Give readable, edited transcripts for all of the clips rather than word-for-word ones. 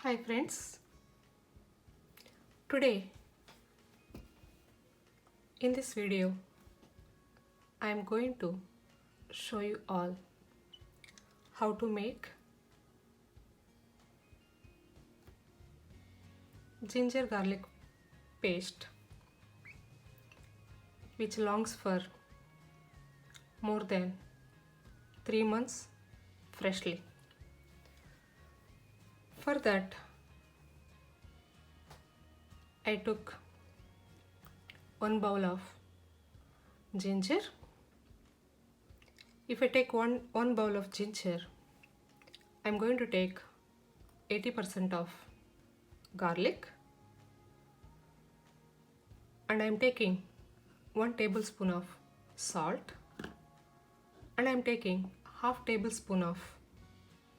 Hi friends, today in this video I am going to show you all how to make ginger garlic paste which longs for more than 3 months freshly. For that I took 1 bowl of ginger. If I take one bowl of ginger, I'm going to take 80% of garlic, and I'm taking 1 tablespoon of salt, and I'm taking half tablespoon of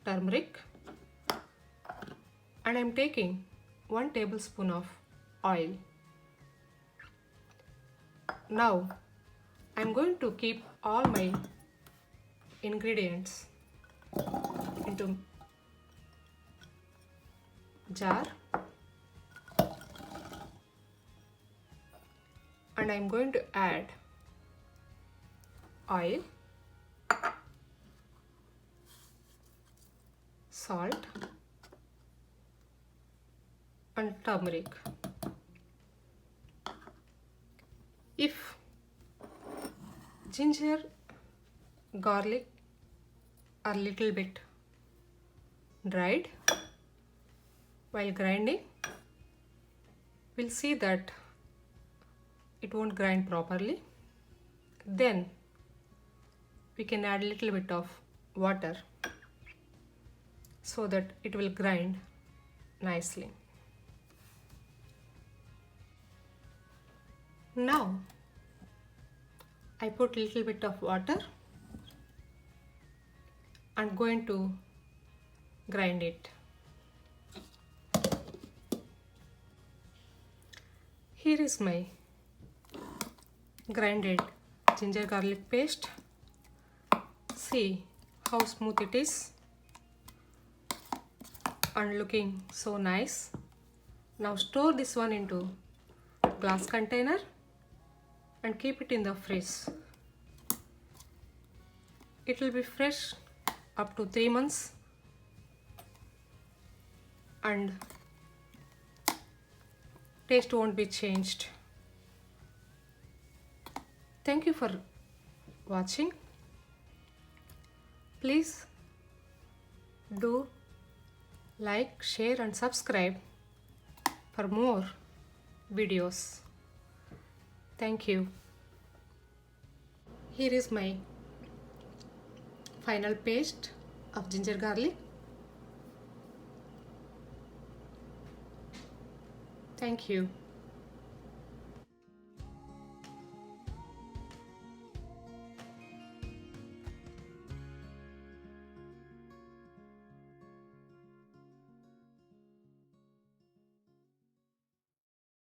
turmeric, and I'm taking 1 tablespoon of oil. Now I'm going to keep all my ingredients into jar, and I'm going to add oil, salt and turmeric. If ginger, garlic are little bit dried while grinding, we'll see that it won't grind properly. Then we can add a little bit of water so that it will grind nicely. Now I put a little bit of water and going to grind it. Here is my grinded ginger garlic paste. See how smooth it is and looking so nice. Now store this one into glass container and keep it in the fridge. It will be fresh up to 3 months and taste won't be changed. Thank you for watching. Please do like, share and subscribe for more videos. Thank you. Here is my final paste of ginger garlic. Thank you.